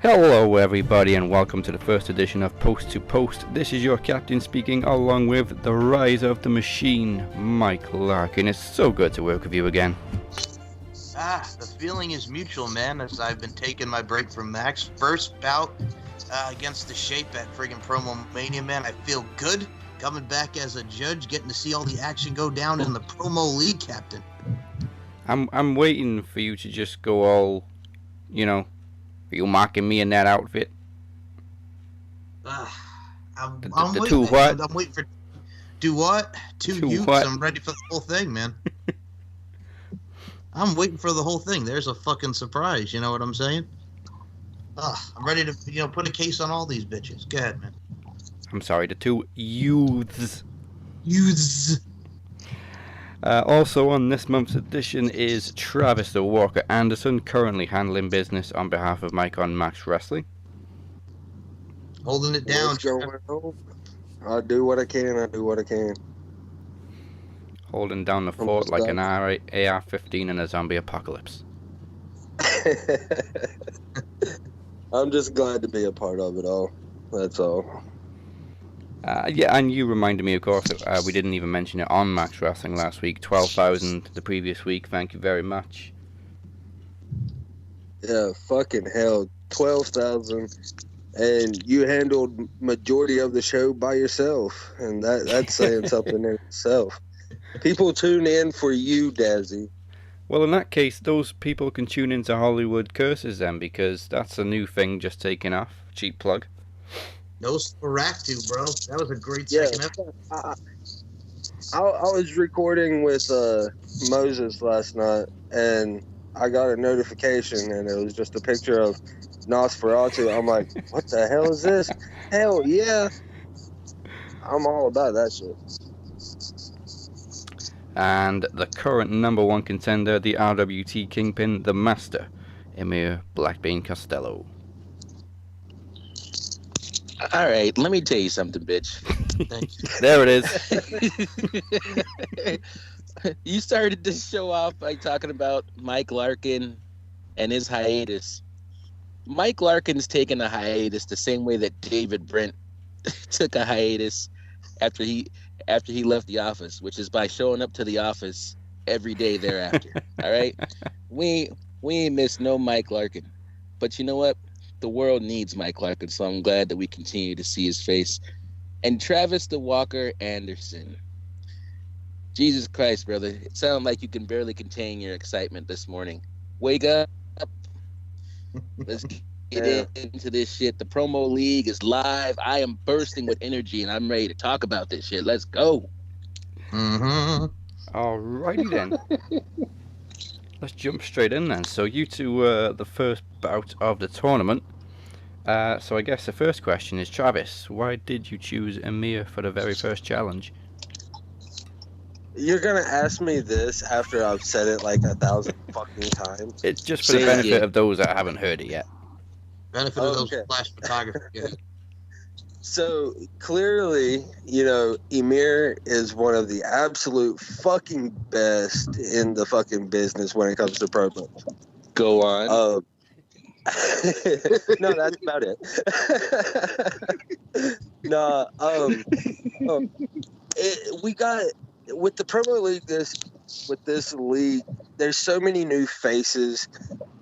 Hello everybody and welcome to the first edition of Post to Post. This is your captain speaking along with the rise of the machine, Mike Larkin. It's so good to work with you again. The feeling is mutual, man, as I've been taking my break from Max. First bout against the Shape at friggin' Promo Mania, man. I feel good coming back as a judge, getting to see all the action go down in the Promo League, Captain. I'm waiting for you to just go all, are you mocking me in that outfit? I'm the waiting. two what? I'm waiting for do what? Two youths. What? I'm ready for the whole thing, man. I'm waiting for the whole thing. There's a fucking surprise. You know what I'm saying? I'm ready to put a case on all these bitches. Go ahead, man. I'm sorry, the two youths. Youths. Also on this month's edition is Travis the Walker Anderson, currently handling business on behalf of Mike on Max Wrestling. Holding it down. What's going on? I do what I can. Holding down the fort like an AR-15 in a zombie apocalypse. I'm just glad to be a part of it all. That's all. And you reminded me, of course, that we didn't even mention it on Max Wrestling last week. 12,000 the previous week. Thank you very much. Yeah, fucking hell. 12,000. And you handled majority of the show by yourself. And that's saying something in itself. People tune in for you, Dazzy. Well, in that case, those people can tune into Hollywood Curses then, because that's a new thing just taking off. Cheap plug. No Sparactu, bro. That was a great second episode. I was recording with Moses last night, and I got a notification, and it was just a picture of Nosferatu. I'm like, what the hell is this? Hell yeah. I'm all about that shit. And the current number one contender, the RWT Kingpin, the Master, Emir Blackbean Costello. All right, let me tell you something, bitch. There it is. You started this show off by talking about Mike Larkin and his hiatus. Mike Larkin's taken a hiatus the same way that David Brent took a hiatus after he left the office, which is by showing up to the office every day thereafter. All right, we ain't missed no Mike Larkin, but you know what? The world needs Mike Larkin, so I'm glad that we continue to see his face. And Travis the Walker Anderson. Jesus Christ, brother. It sounded like you can barely contain your excitement this morning. Wake up. Let's get into this shit. The Promo League is live. I am bursting with energy, and I'm ready to talk about this shit. Let's go. Mm-hmm. Alrighty then. Let's jump straight in then. So you two the first bout of the tournament. So I guess the first question is, Travis, why did you choose Emir for the very first challenge? You're going to ask me this after I've said it like 1,000 fucking times? It's just for the benefit of those that haven't heard it yet. Benefit of those flash photographers. Yeah. So clearly, Emir is one of the absolute fucking best in the fucking business when it comes to promos. Go on. No, that's about it. We got with the promo league. With this league, there's so many new faces.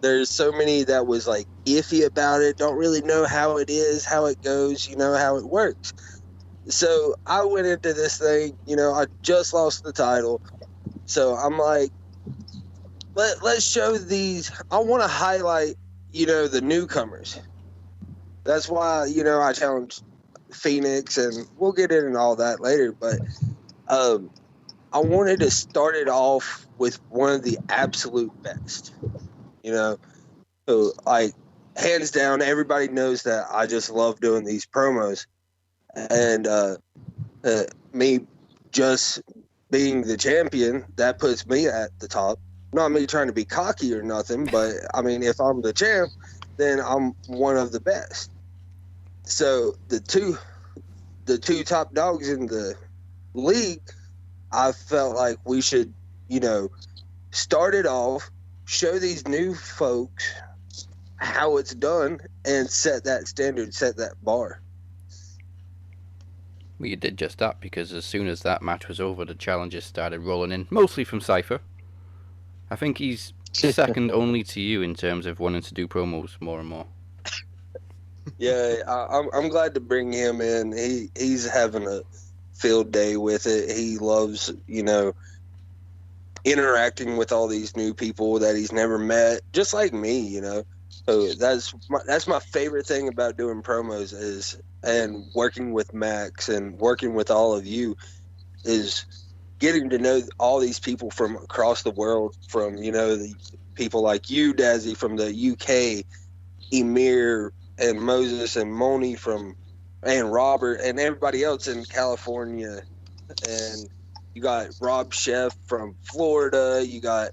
There's so many that was like iffy about it, don't really know how it is, how it goes, how it works. So I went into this thing, I just lost the title. So I'm like, let's show these. I want to highlight, the newcomers. That's why, I challenged Phoenix, and we'll get into all that later. But I wanted to start it off with one of the absolute best. So like hands down, everybody knows that I just love doing these promos, and me just being the champion, that puts me at the top. Not me trying to be cocky or nothing, but I mean, if I'm the champ, then I'm one of the best. So the two top dogs in the league, I felt like we should, start it off, show these new folks how it's done and set that standard, set that bar. Well, you did just that, because as soon as that match was over, the challenges started rolling in, mostly from Cypher. I think he's second only to you in terms of wanting to do promos more and more. Yeah, I'm glad to bring him in. He's having a field day with it. He loves, interacting with all these new people that he's never met, just like me, So that's my favorite thing about doing promos and working with Max and working with all of you is getting to know all these people from across the world, from the people like you, Dazzy, from the UK, Emir and Moses and Moni and Robert and everybody else in California, and you got Rob Chef from Florida, you got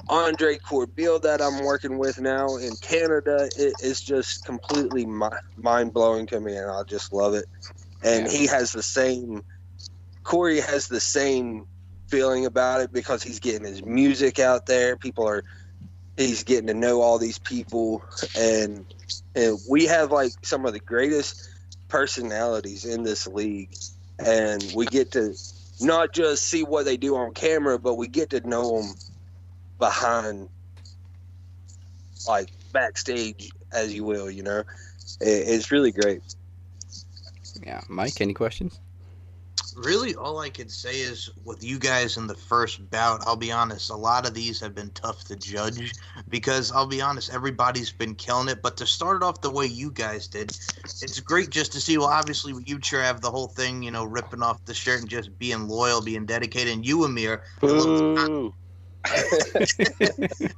Andre Corbeil that I'm working with now in Canada. It's just completely mind-blowing to me, and I just love it. And Corey has the same feeling about it, because he's getting his music out there. He's getting to know all these people, and we have like some of the greatest personalities in this league, and we get to not just see what they do on camera, but we get to know them behind, like backstage, as you will. It's really great. Yeah, Mike, any questions? Really, all I could say is with you guys in the first bout, I'll be honest, a lot of these have been tough to judge, because I'll be honest, everybody's been killing it. But to start it off the way you guys did, it's great just to see. Well, obviously, with you, Trav, the whole thing, ripping off the shirt and just being loyal, being dedicated. And you, Amir, I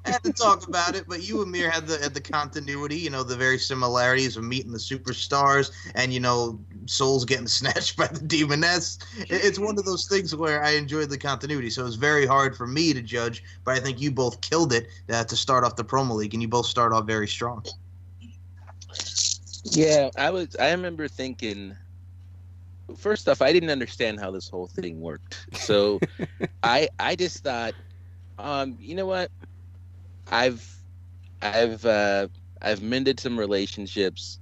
had to talk about it, but you, Amir, had the continuity, the very similarities of meeting the superstars and, souls getting snatched by the demoness. It's one of those things where I enjoyed the continuity, so it was very hard for me to judge, but I think you both killed it to start off the promo league, and you both start off very strong. Yeah, I remember thinking, first off, I didn't understand how this whole thing worked. So I just thought, you know what? I've mended some relationships.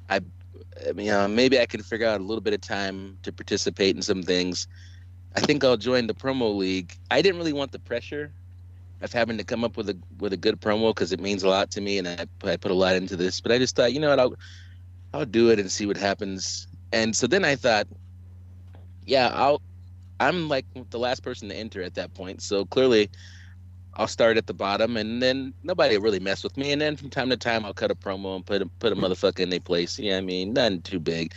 I mean, maybe I can figure out a little bit of time to participate in some things. I think I'll join the promo league. I didn't really want the pressure of having to come up with a good promo, because it means a lot to me, and I put a lot into this. But I just thought, I'll do it and see what happens. And so then I thought, yeah, I'm like the last person to enter at that point, so clearly I'll start at the bottom, and then nobody will really mess with me. And then from time to time, I'll cut a promo and put a motherfucker in their place. Yeah, I mean, nothing too big.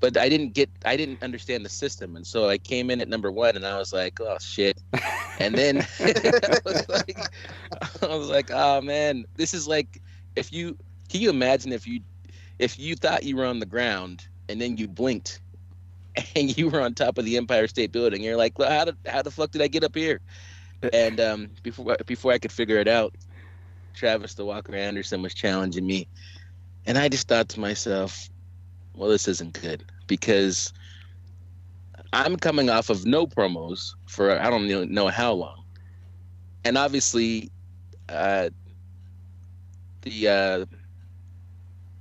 But I didn't understand the system, and so I came in at number 1, and I was like, oh shit. And then I was like, oh man, this is like, can you imagine if you thought you were on the ground and then you blinked and you were on top of the Empire State Building? You're like, well, how the fuck did I get up here? And before I could figure it out, Travis the Walker Anderson was challenging me, and I just thought to myself, well, this isn't good, because I'm coming off of no promos for I don't know how long, and obviously, the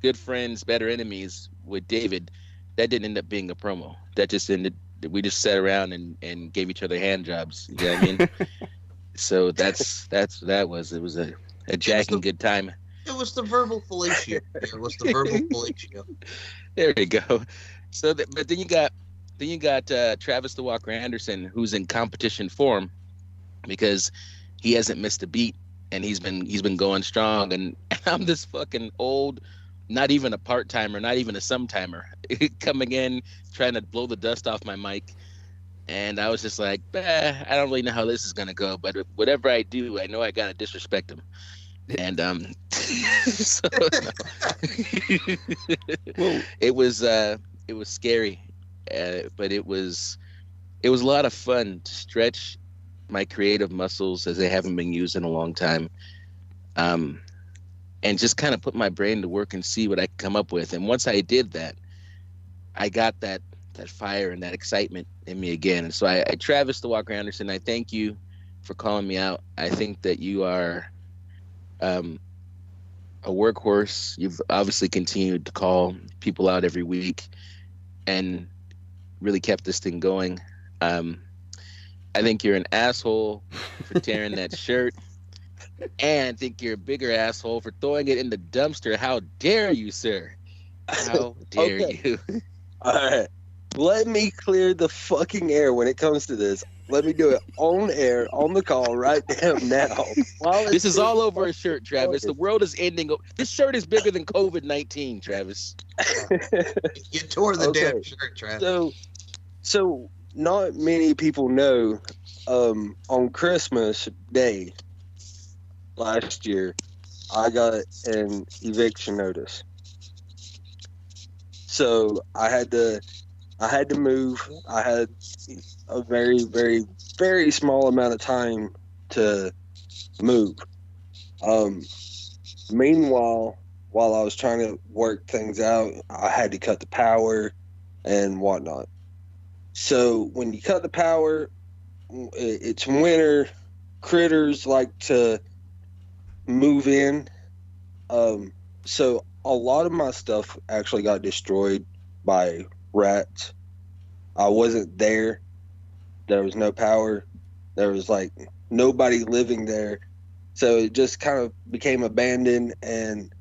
good friends, better enemies with David, that didn't end up being a promo. That just ended. We just sat around and gave each other hand jobs. You know what I mean? So it was a jacking good time. It was the verbal fellatio. There you go. So, but then you got Travis the Walker Anderson, who's in competition form, because he hasn't missed a beat, and he's been going strong. And I'm this fucking old, not even a part-timer, not even a some-timer, coming in trying to blow the dust off my mic. And I was just like, I don't really know how this is going to go, but whatever I do, I know I got to disrespect him. And so, it was scary, but it was a lot of fun to stretch my creative muscles as they haven't been used in a long time, and just kind of put my brain to work and see what I could come up with. And once I did that, I got that fire and that excitement in me again. And so I Travis the Walker Anderson, I thank you for calling me out. I think that you are a workhorse. You've obviously continued to call people out every week and really kept this thing going. I think you're an asshole for tearing that shirt, and I think you're a bigger asshole for throwing it in the dumpster. How dare you, sir? How dare Okay. you? All right. Let me clear the fucking air when it comes to this. Let me do it on air, on the call, right now. This is all over a shirt, Travis. The world is ending. This shirt is bigger than COVID-19, Travis. You tore the Okay. damn shirt, Travis. So not many people know. On Christmas Day last year, I got an eviction notice. So I had to move. I had a very, very, very small amount of time to move. Meanwhile, while I was trying to work things out, I had to cut the power and whatnot. So when you cut the power, it's winter. Critters like to move in. So a lot of my stuff actually got destroyed by rats. I wasn't there. There was no power. There was like nobody living there. So it just kind of became abandoned, and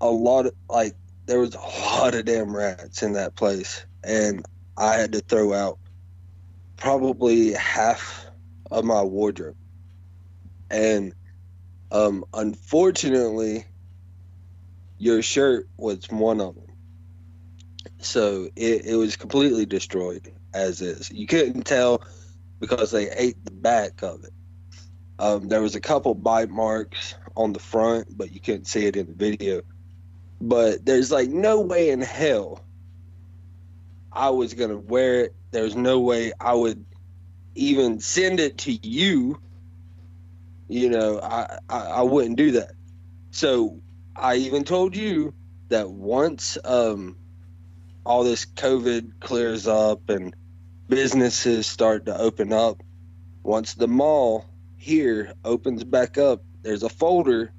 there was a lot of damn rats in that place. And I had to throw out probably half of my wardrobe. And unfortunately, your shirt was one of them. So it was completely destroyed as is. You couldn't tell because they ate the back of it. There was a couple bite marks on the front, but you couldn't see it in the video. But there's like no way in hell I was going to wear it. There's no way I would even send it to you. You know, I wouldn't do that. So I even told you that once all this COVID clears up and businesses start to open up, once the mall here opens back up, there's a folder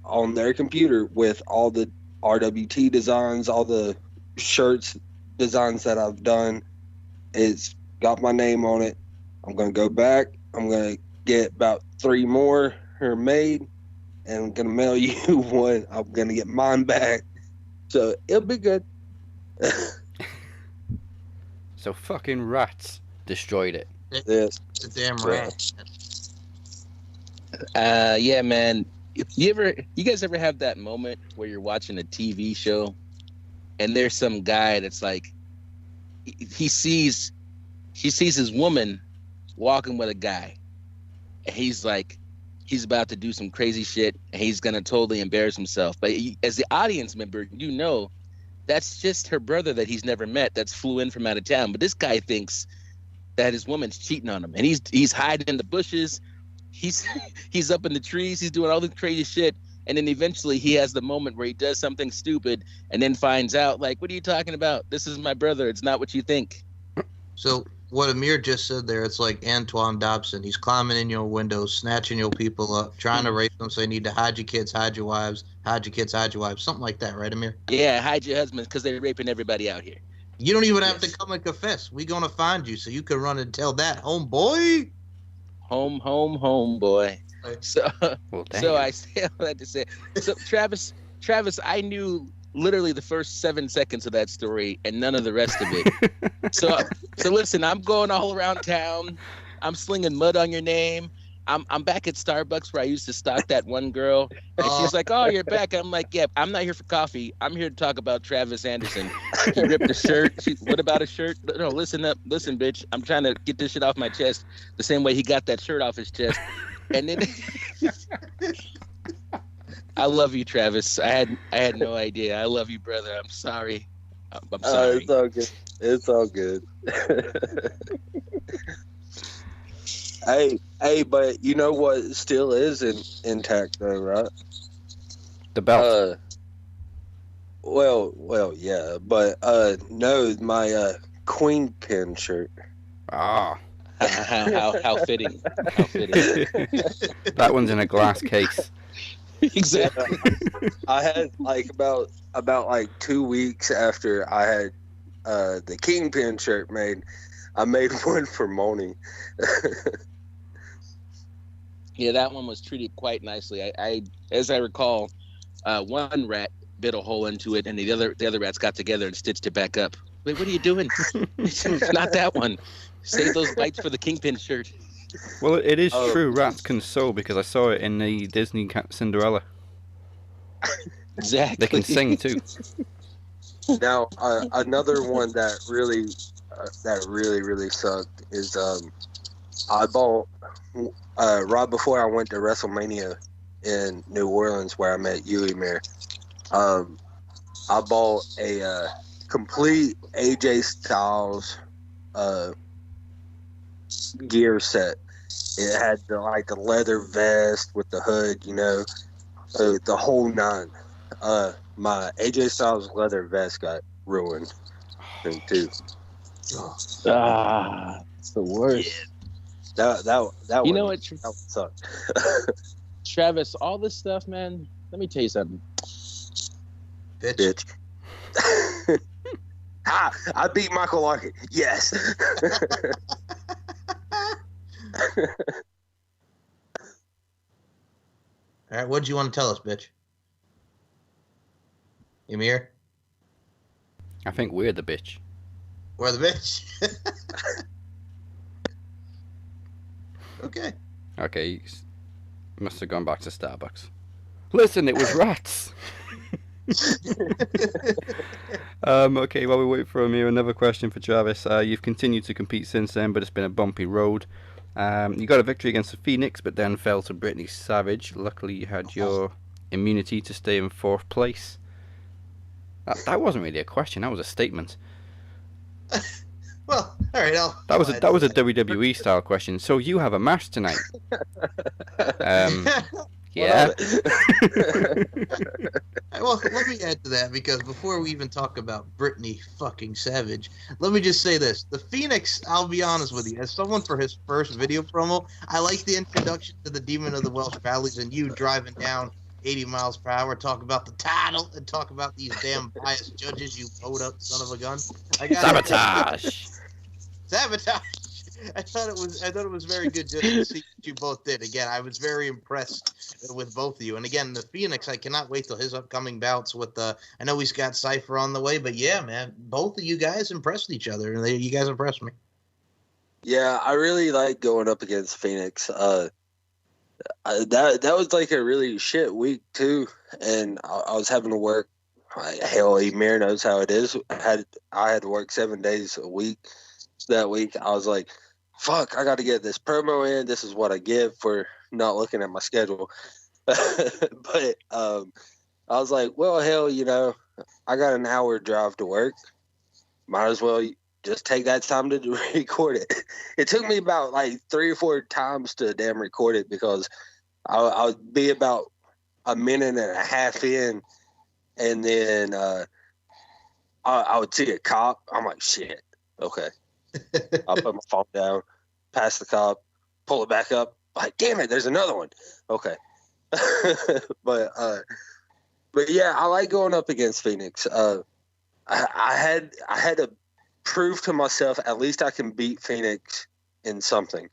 on their computer with all the RWT designs, all the shirts designs that I've done. It's got my name on it. I'm going to go back. I'm going to get about 3 more here made, and I'm going to mail you one. I'm going to get mine back. So it'll be good. So fucking rats destroyed it. Yes. It's a damn rat. Yeah, man. You guys ever have that moment where you're watching a TV show and there's some guy that's like, he sees his woman walking with a guy, and he's like, he's about to do some crazy shit, and he's gonna totally embarrass himself. But as the audience member, you know that's just her brother that he's never met, that's flew in from out of town. But this guy thinks that his woman's cheating on him, and he's hiding in the bushes. He's up in the trees. He's doing all this crazy shit. And then eventually he has the moment where he does something stupid and then finds out, like, what are you talking about? This is my brother. It's not what you think. So what Amir just said there, it's like Antoine Dobson. He's climbing in your windows, snatching your people up, trying to rape them. So you need to hide your kids, hide your wives, hide your kids, hide your wives. Something like that, right, Amir? Yeah, hide your husbands because they're raping everybody out here. You don't even have to come and confess. We're going to find you so you can run and tell that, homeboy. Home, boy. So, Well, damn. so I say all that to say. So Travis, I knew literally the first 7 seconds of that story and none of the rest of it. So listen, I'm going all around town. I'm slinging mud on your name. I'm back at Starbucks where I used to stalk that one girl. And she's like, "Oh, you're back." I'm like, "Yeah, I'm not here for coffee. I'm here to talk about Travis Anderson. He ripped a shirt. What about a shirt? No, listen, bitch. I'm trying to get this shit off my chest the same way he got that shirt off his chest." And then I love you, Travis. I had no idea. I love you, brother. I'm sorry. I'm sorry. It's all good. It's all good. Hey, but you know what still is intact though, right? The belt. Well, yeah, but no, my queen pin shirt. Ah, How fitting. How fitting. that one's in a glass case. Exactly. I had like about like 2 weeks after I had the Kingpin shirt made, I made one for Moni. Yeah, that one was treated quite nicely. I as I recall, one rat bit a hole into it, and the other rats got together and stitched it back up. Wait, what are you doing? Not that one. Save those bites for the Kingpin shirt. Well, it is Oh. true. Rats can sew because I saw it in the Disney Cinderella. Exactly. They can sing too. Now, another one that really sucked is I bought right before I went to WrestleMania in New Orleans where I met you, Emir. I bought a complete AJ Styles gear set. It had the leather vest with the hood, you know, the whole nine. My AJ Styles leather vest got ruined too. It's the worst. That You one, know what, that one sucked. Travis? All this stuff, man. Let me tell you something. Bitch. I beat Michael Larkin. Yes. All right, what do you want to tell us, bitch? Emir? I think we're the bitch. We're the bitch. Okay. Okay, you must have gone back to Starbucks. Listen, it was rats. Okay, while we wait for Amir, another question for Travis. You've continued to compete since then, but it's been a bumpy road. You got a victory against the Phoenix, but then fell to Brittany Savage. Luckily, you had your immunity to stay in 4th place. That wasn't really a question. That was a statement. Well, all right. That was a WWE style question. So you have a match tonight. Yeah. Well, let me add to that because before we even talk about Brittany fucking Savage, let me just say this: the Phoenix. I'll be honest with you, as someone for his first video promo, I like the introduction to the Demon of the Welsh Valleys and you driving down 80 miles per hour, talk about the title and talk about these damn biased judges, you blowed up son of a gun. Sabotage. Sabotage. I thought it was very good just to see what you both did. Again, I was very impressed with both of you. And again, the Phoenix, I cannot wait till his upcoming bouts with I know he's got Cypher on the way, but yeah, man, both of you guys impressed each other, and you guys impressed me. Yeah, I really like going up against Phoenix. That was like a really shit week too, and I was having to work. Hell, Emir knows how it is. I had to work 7 days a week. That week, I was like, "Fuck, I got to get this promo in. This is what I get for not looking at my schedule." But I was like, "Well, hell, you know, I got an hour drive to work. Might as well just take that time to record it." It took me about like 3 or 4 times to damn record it because I would be about a minute and a half in, and then I would see a cop. I'm like, shit, okay. I'll put my phone down, pass the cop, pull it back up. Like, damn it, there's another one. Okay. But yeah, I like going up against Phoenix. I had to prove to myself at least I can beat Phoenix in something.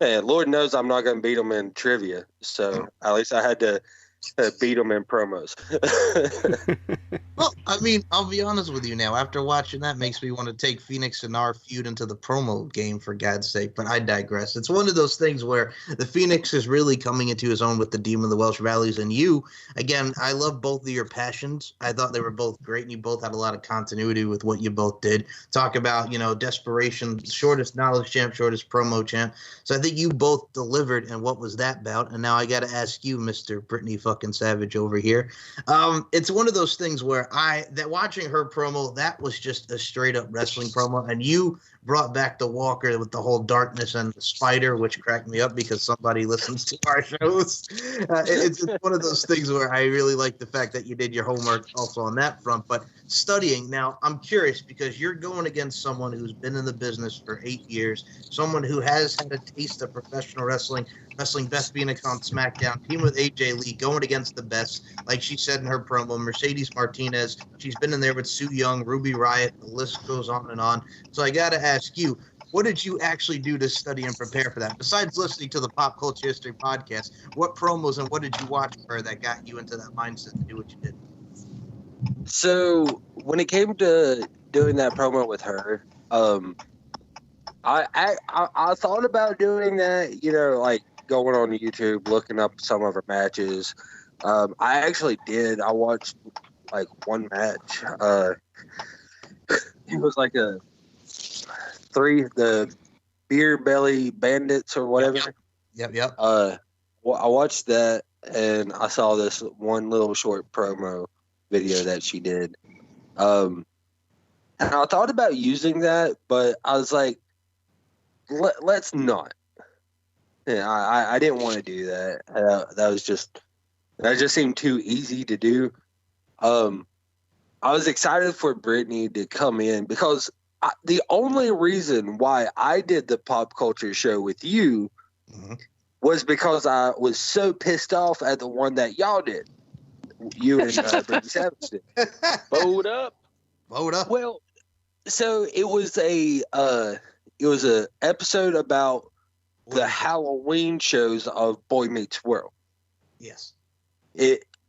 And Lord knows I'm not going to beat them in trivia. So at least I had to beat them in promos. Well, I mean, I'll be honest with you now. After watching that, makes me want to take Phoenix and our feud into the promo game, for God's sake. But I digress. It's one of those things where the Phoenix is really coming into his own with the Demon of the Welsh Valleys. And you, again, I love both of your passions. I thought they were both great, and you both had a lot of continuity with what you both did. Talk about, you know, desperation, shortest knowledge champ, shortest promo champ. So I think you both delivered, and what was that about? And now I got to ask you, Mr. Brittany fucking Savage over here. It's one of those things where watching her promo, that was just a straight up wrestling promo, and you brought back the Walker with the whole darkness and the spider, which cracked me up because somebody listens to our shows. It's one of those things where I really like the fact that you did your homework also on that front. But studying, now I'm curious because you're going against someone who's been in the business for 8 years, someone who has had a taste of professional wrestling, Best Phoenix on SmackDown, team with AJ Lee, going against the best. Like she said in her promo, Mercedes Martinez, she's been in there with Sue Young, Ruby Riott, the list goes on and on. So I got to ask you, what did you actually do to study and prepare for that? Besides listening to the Pop Culture History podcast, what promos and what did you watch for her that got you into that mindset to do what you did? So when it came to doing that promo with her, I thought about doing that, like going on YouTube, looking up some of her matches. I actually did. I watched like one match. It was like the Beer Belly Bandits or whatever. Yep. Well, I watched that and I saw this one little short promo video that she did. And I thought about using that, but I was like, let's not. Yeah, I didn't want to do that. That just seemed too easy to do. I was excited for Brittany to come in because the only reason why I did the pop culture show with you was because I was so pissed off at the one that y'all did. You and Brittany Savage did. Vote up. Well, so it was a episode about the Halloween shows of Boy Meets World. Yes.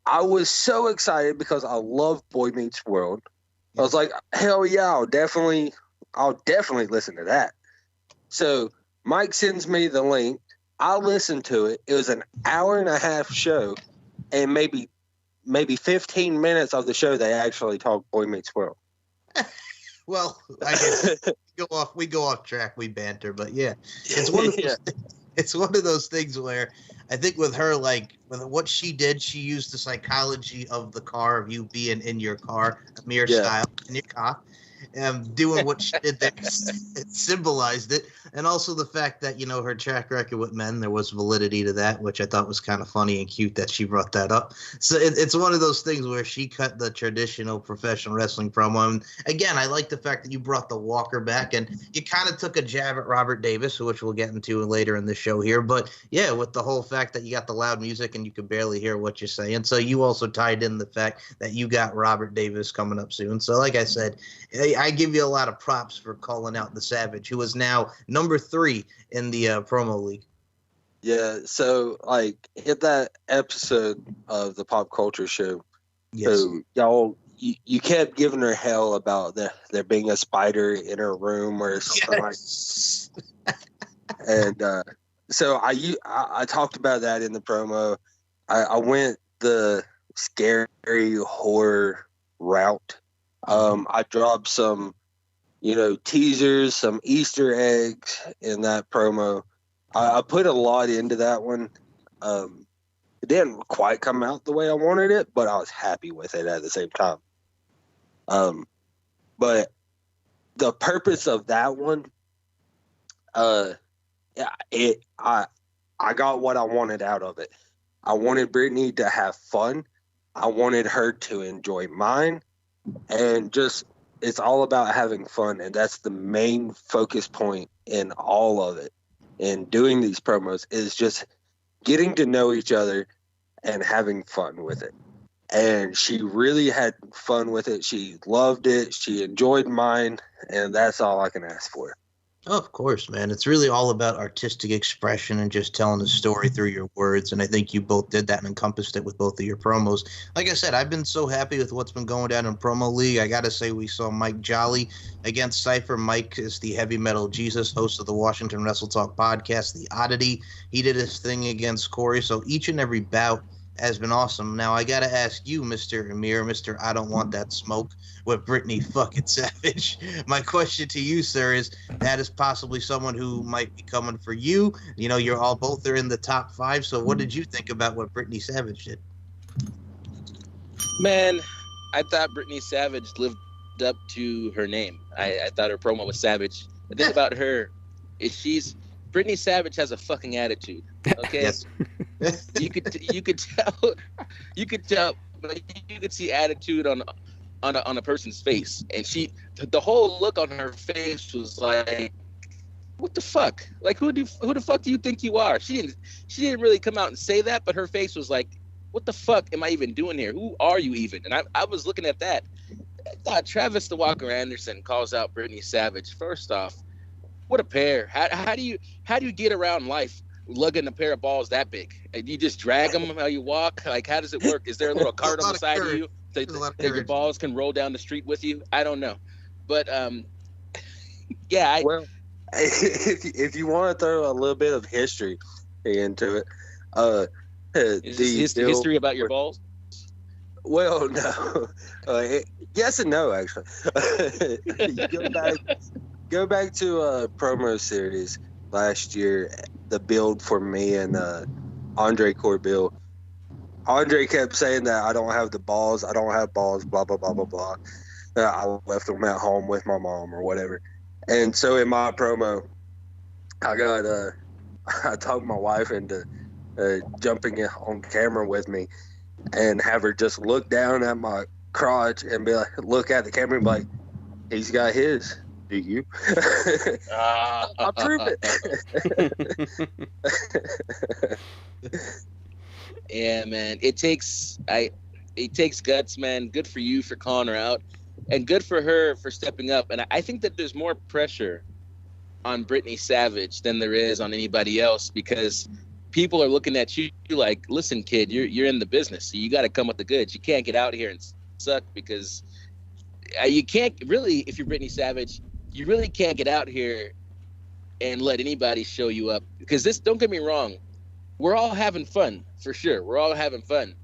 I was so excited because I love Boy Meets World. I was like, hell yeah, I'll definitely listen to that. So Mike sends me the link. I listened to it. It was an hour and a half show, and maybe 15 minutes of the show they actually talked Boy Meets World. Well, I guess we go off track, we banter, but yeah, it's one of those, it's one of those things where I think with her, like with what she did, she used the psychology of the car, of you being in your car, a mirror style in your car, doing what she did there. It symbolized it, and also the fact that her track record with men, there was validity to that, which I thought was kind of funny and cute that she brought that up. So it's one of those things where she cut the traditional professional wrestling promo. And again, I like the fact that you brought the Walker back, and you kind of took a jab at Robert Davis, which we'll get into later in the show here. But yeah, with the whole fact that you got the loud music and you could barely hear what you're saying, so you also tied in the fact that you got Robert Davis coming up soon. So like I said, I give you a lot of props for calling out the Savage, who is now number 3 in the promo league. Yeah, so like hit that episode of the Pop Culture Show. Yes. So y'all, you kept giving her hell about there being a spider in her room or something like. And so I talked about that in the promo. I went the scary horror route. I dropped some, teasers, some Easter eggs in that promo. I put a lot into that one. It didn't quite come out the way I wanted it, but I was happy with it at the same time. But the purpose of that one, I got what I wanted out of it. I wanted Brittany to have fun. I wanted her to enjoy mine, and it's all about having fun, and that's the main focus point in all of it. And doing these promos is just getting to know each other and having fun with it. And she really had fun with it. She loved it. She enjoyed mine, and that's all I can ask for. Oh, of course, man. It's really all about artistic expression and just telling a story through your words. And I think you both did that and encompassed it with both of your promos. Like I said, I've been so happy with what's been going down in Promo League. I got to say, we saw Mike Jolly against Cypher. Mike is the Heavy Metal Jesus, host of the Washington Wrestle Talk podcast, The Oddity. He did his thing against Corey. So each and every bout has been awesome. Now, I got to ask you, Mr. Amir, Mr. I Don't Want That Smoke, with Brittany fucking Savage. My question to you, sir, is that is possibly someone who might be coming for you. You're all both are in the top 5. So what did you think about what Brittany Savage did? Man, I thought Brittany Savage lived up to her name. I thought her promo was savage. The thing about her is Brittany Savage has a fucking attitude. Okay, Yes. you could tell, you could see attitude on a person's face, and the whole look on her face was like, what the fuck? Like, who the fuck do you think you are? She didn't really come out and say that, but her face was like, what the fuck am I even doing here? Who are you even? And I was looking at that. I thought Travis the Walker Anderson calls out Brittany Savage. First off, what a pair. How do you get around life lugging a pair of balls that big? And you just drag them while you walk? Like, how does it work? Is there a little cart on the side of you that your balls can roll down the street with you? I don't know. But, yeah. Well, if you want to throw a little bit of history into it, is the history about your balls? Well, no. Yes and no, actually. Go back to a promo series last year, the build for me and Andre Corbill. Andre kept saying that I don't have the balls, I don't have balls, blah, blah, blah, blah, blah. I left them at home with my mom or whatever. And so in my promo, I talked my wife into jumping on camera with me and have her just look down at my crotch and be like, look at the camera and be like, he's got his. Do you? I'll prove it. Yeah, man. It takes guts, man. Good for you for calling her out, and good for her for stepping up. And I think that there's more pressure on Brittany Savage than there is on anybody else, because people are looking at you like, listen, kid, you're in the business, so you got to come with the goods. You can't get out here and suck, because you can't really, if you're Brittany Savage, you really can't get out here and let anybody show you up. Because this, don't get me wrong, we're all having fun, for sure. We're all having fun.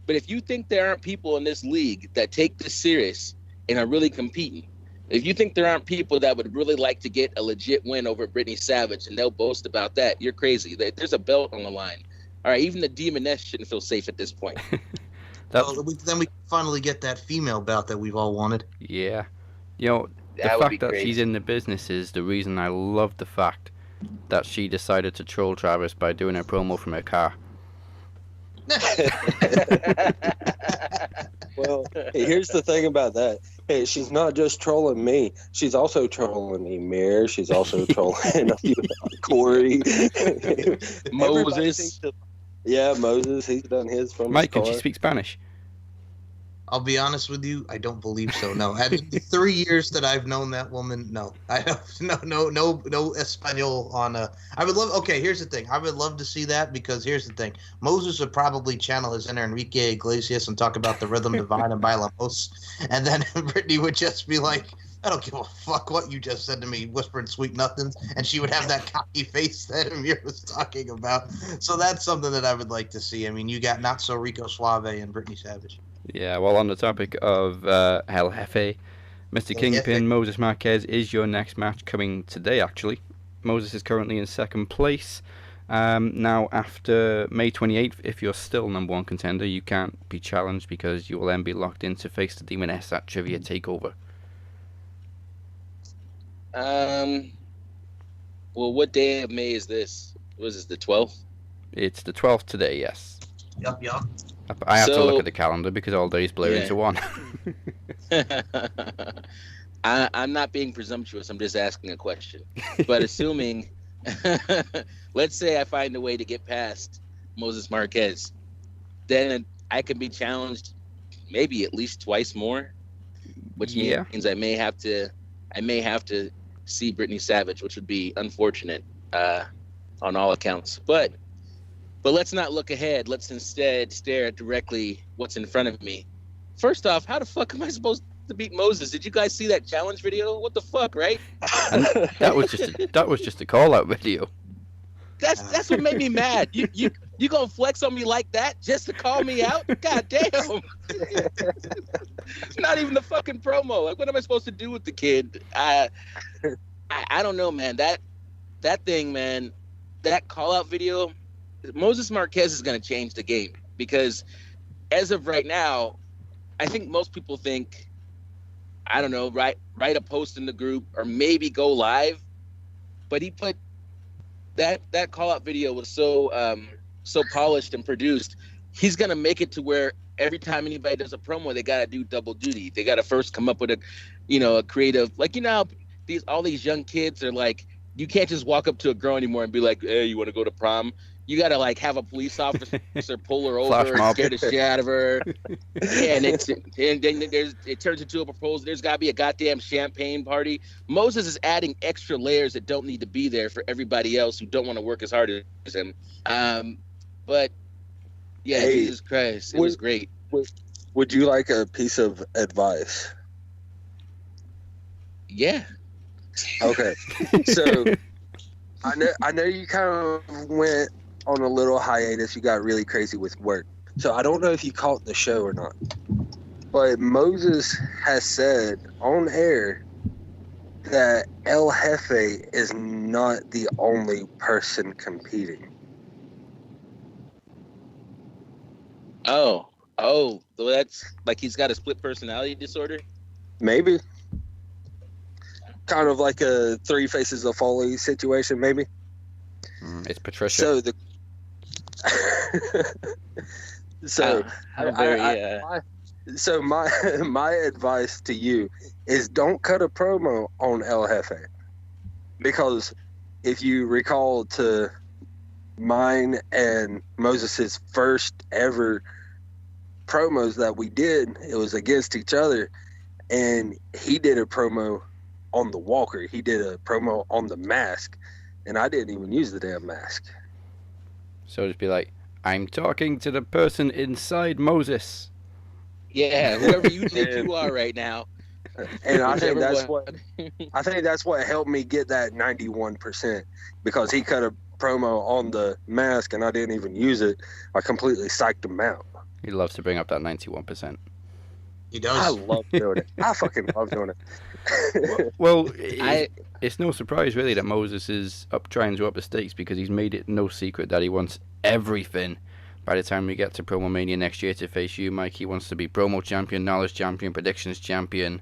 But if you think there aren't people in this league that take this serious and are really competing, if you think there aren't people that would really like to get a legit win over Brittany Savage and they'll boast about that, you're crazy. There's a belt on the line. All right, even the Demoness shouldn't feel safe at this point. Well, then we finally get that female bout that we've all wanted. Yeah. You know, the fact that she's in the business is the reason I love the fact that she decided to troll Travis by doing a promo from her car. Well, here's the thing about that. Hey, she's not just trolling me. She's also trolling Emir. She's also trolling Corey. Moses. Yeah, Moses. He's done his from Mike, his car. can she speak Spanish? I'll be honest with you, I don't believe so. No, at the 3 years that I've known that woman, no, I don't. No Espanol on a. I would love. Okay, here's the thing. I would love to see that, because here's the thing. Moses would probably channel his inner Enrique Iglesias and talk about the rhythm divine and bailamos, and then Brittany would just be like, I don't give a fuck what you just said to me, whispering sweet nothings, and she would have that cocky face that Amir was talking about. So that's something that I would like to see. I mean, you got Not So Rico Suave and Brittany Savage. Yeah, well, on the topic of El Jefe, Mr. Kingpin, Moses Marquez is your next match coming today, actually. Moses is currently in second place. Now, after May 28th, if you're still number one contender, you can't be challenged, because you will then be locked in to face the Demoness at Trivia TakeOver. Well, what day of May is this? Was this the 12th? It's the 12th today, yes. Yup. I have to look at the calendar because all days blur into one. I'm not being presumptuous. I'm just asking a question. But assuming, let's say I find a way to get past Moses Marquez, then I can be challenged maybe at least twice more, which means I may have to see Brittany Savage, which would be unfortunate on all accounts. But let's not look ahead. Let's instead stare at directly what's in front of me. First off, how the fuck am I supposed to beat Moses? Did you guys see that challenge video? What the fuck, right? And that was just a call out video. That's what made me mad. You gonna flex on me like that just to call me out? God damn. Not even the fucking promo. Like, what am I supposed to do with the kid? I don't know, man. That thing, man, that call out video, Moses Marquez is going to change the game, because as of right now, I think most people think, I don't know, write a post in the group or maybe go live but he put that call out video was so polished and produced. He's gonna make it to where every time anybody does a promo, they gotta do double duty. They gotta first come up with a creative, like, how all these young kids are like, you can't just walk up to a girl anymore and be like, hey, you want to go to prom? You gotta like have a police officer pull her over and scare the shit out of her. Yeah, and then it turns into a proposal. There's gotta be a goddamn champagne party. Moses is adding extra layers that don't need to be there for everybody else who don't want to work as hard as him. But yeah, hey, Jesus Christ, it was great. Would you like a piece of advice? Yeah. Okay. So I know you kind of went on a little hiatus. You got really crazy with work. So I don't know if you caught the show or not. But Moses has said on air that El Jefe is not the only person competing. Oh, so that's like he's got a split personality disorder? Maybe. Kind of like a Three Faces of Folly situation, maybe. It's Patricia. So the so my advice to you is don't cut a promo on El Jefe, because if you recall to mine and Moses's first ever promos that we did, it was against each other, and he did a promo on the Walker. He did a promo on the mask, and I didn't even use the damn mask. So just be like, I'm talking to the person inside Moses. Yeah, whoever you think you are right now. And I think that's what helped me get that 91%, because he cut a promo on the mask and I didn't even use it. I completely psyched him out. He loves to bring up that 91%. He does. I love doing it. I fucking love doing it. Well, it's no surprise really that Moses is trying to up the stakes, because he's made it no secret that he wants everything by the time we get to Promo Mania next year to face you, Mike. He wants to be promo champion, knowledge champion, predictions champion.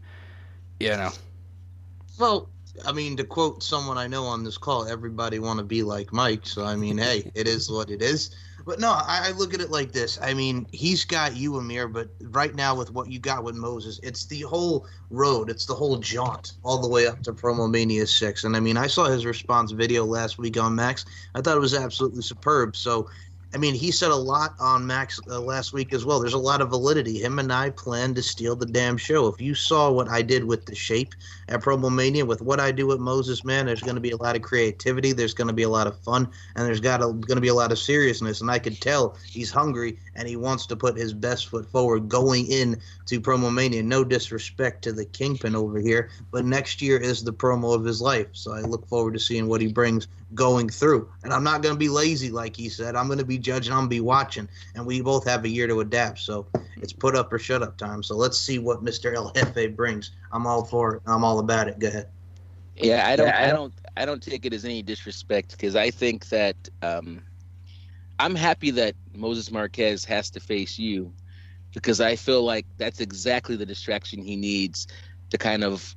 Well, I mean, to quote someone I know on this call, everybody want to be like Mike. So, I mean, hey, it is what it is. But no, I look at it like this. I mean, he's got you, Amir, but right now with what you got with Moses, it's the whole road. It's the whole jaunt all the way up to Promo Mania 6. And, I mean, I saw his response video last week on Max. I thought it was absolutely superb. So, I mean, he said a lot on Max last week as well. There's a lot of validity. Him and I plan to steal the damn show. If you saw what I did with the Shape at Promo Mania, with what I do with Moses, man, there's going to be a lot of creativity. There's going to be a lot of fun, and there's going to be a lot of seriousness. And I could tell he's hungry, and he wants to put his best foot forward going in to Promo Mania. No disrespect to the Kingpin over here, but next year is the promo of his life. So I look forward to seeing what he brings going through. And I'm not going to be lazy, like he said. I'm going to be judging. I'm going to be watching. And we both have a year to adapt. So it's put up or shut up time. So let's see what Mr. El Jefe brings. I'm all for it. I'm all about it. Go ahead. Yeah, I don't take it as any disrespect, because I think that I'm happy that Moses Marquez has to face you, because I feel like that's exactly the distraction he needs to kind of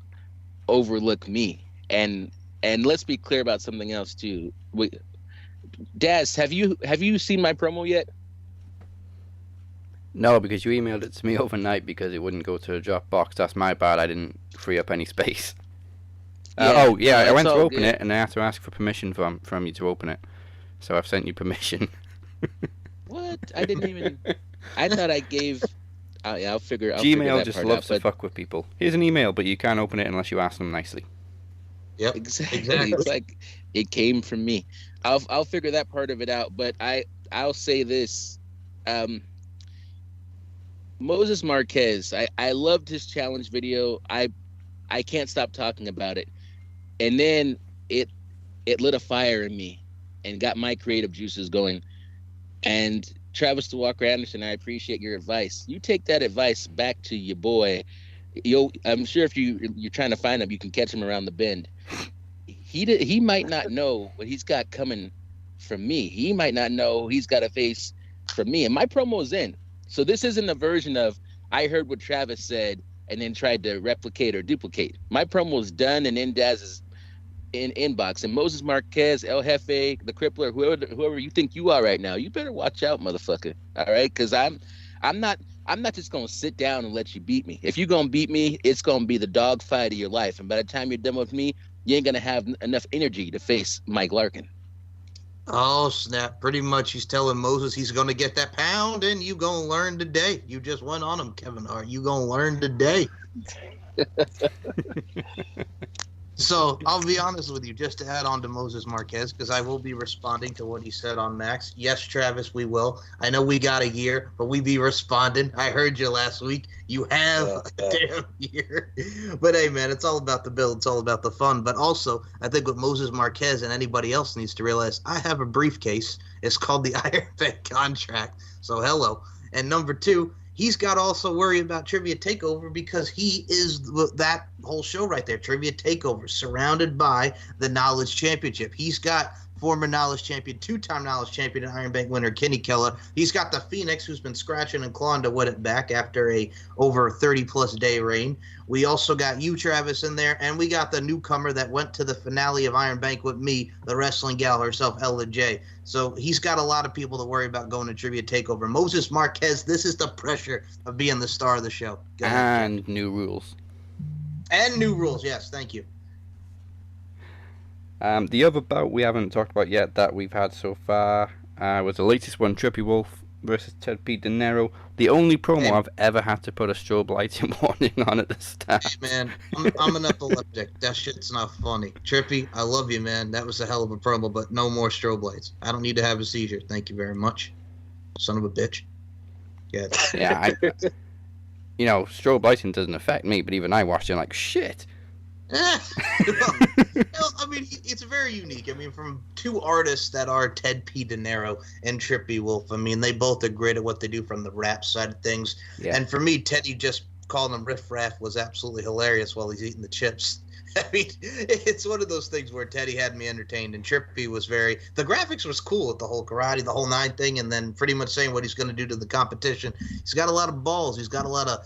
overlook me. And let's be clear about something else too. Daz, have you seen my promo yet? No, because you emailed it to me overnight because it wouldn't go to a Dropbox. That's my bad. I didn't free up any space. I went to open it and I had to ask for permission from you to open it. So I've sent you permission. What? I didn't even. I thought I gave. I'll figure. Gmail just loves to fuck with people. Here's an email, but you can't open it unless you ask them nicely. Yep, exactly. It's like it came from me. I'll figure that part of it out. But I'll say this. Moses Marquez, I loved his challenge video. I can't stop talking about it. And then it lit a fire in me and got my creative juices going. And Travis Walker Anderson, I appreciate your advice. You take that advice back to your boy. I'm sure if you're trying to find him, you can catch him around the bend. He might not know what he's got coming from me. He might not know he's got a face from me. And my promo is in. So this isn't a version of I heard what Travis said and then tried to replicate or duplicate. My promo is done and in Daz's in inbox. And Moses Marquez, El Jefe, the Crippler, whoever you think you are right now, you better watch out, motherfucker. All right, because I'm not just gonna sit down and let you beat me. If you're gonna beat me, it's gonna be the dog fight of your life. And by the time you're done with me, you ain't gonna have enough energy to face Mike Larkin. Oh, snap. Pretty much he's telling Moses he's going to get that pound, and you going to learn today. You just went on him, Kevin Hart. You going to learn today. So I'll be honest with you, just to add on to Moses Marquez, because I will be responding to what he said on Max. Yes, Travis, we will. I know we got a year, but we be responding. I heard you last week. You have a damn year. But hey, man, it's all about the build. It's all about the fun. But also, I think what Moses Marquez and anybody else needs to realize, I have a briefcase. It's called the Iron Bank contract. So hello. And number two, he's got to also worry about Trivia Takeover because he is that whole show right there, Trivia Takeover, surrounded by the Knowledge Championship. He's got former Knowledge Champion, two-time Knowledge Champion and Iron Bank winner Kenny Keller. He's got the Phoenix, who's been scratching and clawing to win it back after a over 30-plus day reign. We also got you, Travis, in there, and we got the newcomer that went to the finale of Iron Bank with me, the wrestling gal herself, Ella J. So he's got a lot of people to worry about going to Trivia Takeover. Moses Marquez, this is the pressure of being the star of the show. Go ahead, And new rules. And new rules, yes, thank you. The other bout we haven't talked about yet that we've had so far was the latest one, Trippy Wolf versus Ted P. De Niro. The only promo I've ever had to put a strobe lighting warning on at the start. Hey, man, I'm an epileptic. That shit's not funny. Trippy, I love you, man. That was a hell of a promo, but no more strobe lights. I don't need to have a seizure. Thank you very much. Son of a bitch. Yeah. Yeah, strobe lighting doesn't affect me, but even I watched it like, shit. Well, I mean, it's very unique. I mean, from two artists that are Ted P. De Niro and Trippy Wolf, I mean, they both are great at what they do from the rap side of things. Yeah. And for me, Teddy just calling him Riff Raff was absolutely hilarious while he's eating the chips. I mean, it's one of those things where Teddy had me entertained, and Trippy was the graphics was cool with the whole karate, the whole nine thing, and then pretty much saying what he's going to do to the competition. He's got a lot of balls. He's got a lot of,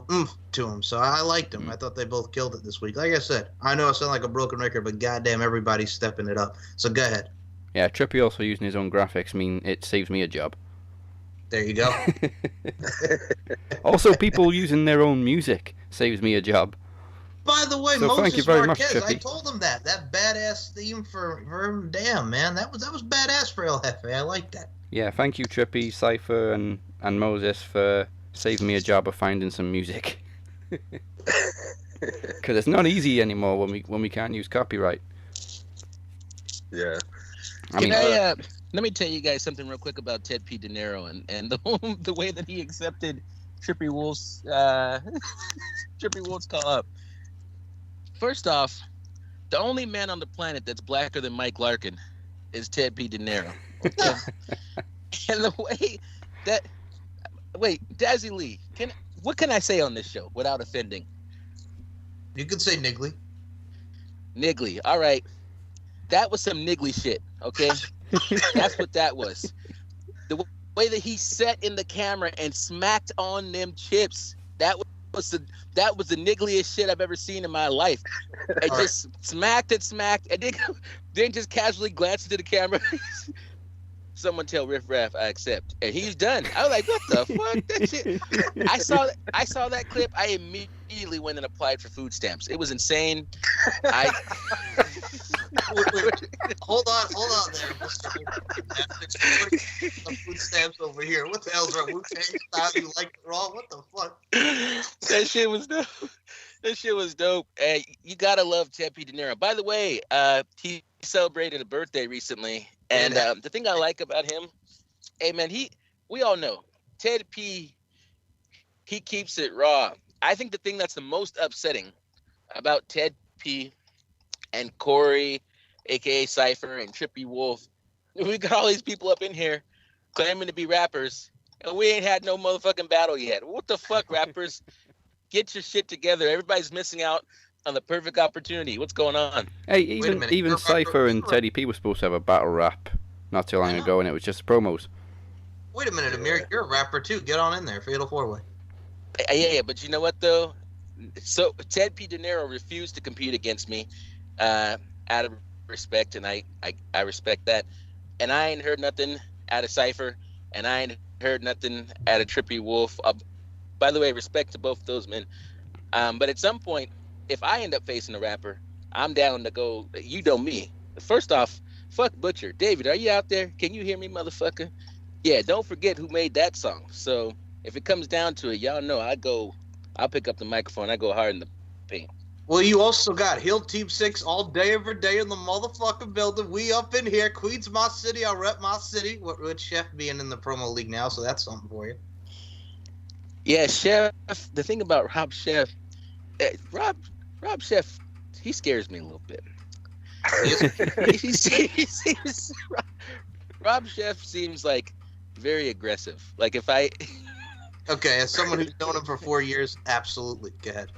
oomph to him. So I liked him. I thought they both killed it this week. Like I said, I know I sound like a broken record, but goddamn, everybody's stepping it up. So go ahead. Yeah, Trippy also using his own graphics. I mean, it saves me a job. There you go. Also, people using their own music saves me a job. By the way, so Moses Marquez, much, I told him that badass theme for him. Damn, man, that was badass for El Jefe. I like that. Yeah, thank you, Trippy, Cypher, and Moses for saving me a job of finding some music. Because it's not easy anymore when we can't use copyright. Yeah. Let me tell you guys something real quick about Ted P. De Niro and the way that he accepted Trippy Wolf's call up. First off, the only man on the planet that's blacker than Mike Larkin is Ted P. De Niro. Okay? And the way that... Wait, Dazzy Lee, what can I say on this show without offending? You could say niggly. Niggly, all right. That was some niggly shit, okay? That's what that was. The way that he sat in the camera and smacked on them chips, that was the niggliest shit I've ever seen in my life. I just smacked, and then just casually glanced into the camera. Someone tell Riff Raff I accept, and he's done. I was like, what the fuck? That shit. I saw that clip. I immediately went and applied for food stamps. It was insane. Wait, hold on there. Food stamps over here. What the hell's wrong? Wu-Tang style? You like it raw? What the fuck? That shit was dope. That shit was dope. Hey, you gotta love Ted P. De Niro. By the way, he celebrated a birthday recently, and the thing I like about him, hey man, we all know Ted P. He keeps it raw. I think the thing that's the most upsetting about Ted P. and Corey, aka Cypher, and Trippy Wolf, we got all these people up in here claiming to be rappers, and we ain't had no motherfucking battle yet. What the fuck, rappers? Get your shit together. Everybody's missing out on the perfect opportunity. What's going on? Hey, even Cypher and Teddy P were supposed to have a battle rap not too long ago, and it was just promos. Wait a minute, Amir, you're a rapper too. Get on in there, Fatal 4-Way. Yeah, but you know what though? So Ted P. De Niro refused to compete against me. out of respect, and I respect that. And I ain't heard nothing out of Cypher, and I ain't heard nothing out of Trippy Wolf. By the way, respect to both those men. But at some point, if I end up facing a rapper, I'm down to go. You know me. First off, fuck Butcher. David, are you out there? Can you hear me, motherfucker? Yeah, don't forget who made that song. So if it comes down to it, y'all know I'll pick up the microphone. I go hard in the paint. Well, you also got Hill Team 6 all day, every day in the motherfucking building. We up in here. Queens my city. I rep my city. With Chef being in the promo league now, so that's something for you. Yeah, Chef. The thing about Rob Chef, Rob Chef, he scares me a little bit. Rob Chef seems like very aggressive. Like if I... Okay, as someone who's known him for 4 years, absolutely. Go ahead.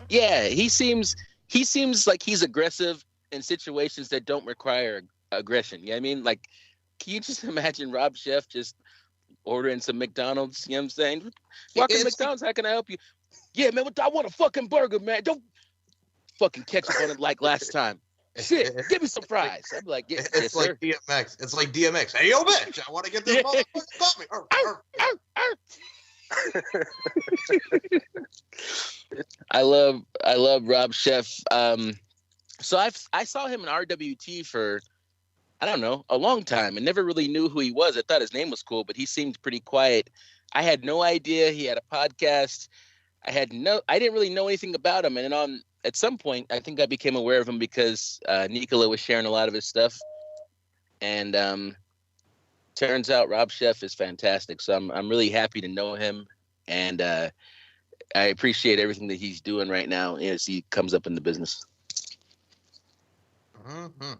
Yeah, he seems like he's aggressive in situations that don't require aggression. You know what I mean? Like, can you just imagine Rob Chef just ordering some McDonald's? You know what I'm saying? Welcome to McDonald's. How can I help you? Yeah, man, I want a fucking burger, man. Don't fucking ketchup on it like last time. Shit, give me some fries. I'm like, yeah, it's like sir. DMX. It's like DMX. Hey, yo, bitch, I want to get this motherfucking coffee. I love Rob Chef. So I saw him in RWT for, I don't know, a long time and never really knew who he was. I thought his name was cool, but he seemed pretty quiet. I had no idea he had a podcast. I didn't really know anything about him. And then at some point, I think I became aware of him because Nicola was sharing a lot of his stuff. And turns out Rob Chef is fantastic. So I'm really happy to know him. And I appreciate everything that he's doing right now as he comes up in the business. Mm-hmm.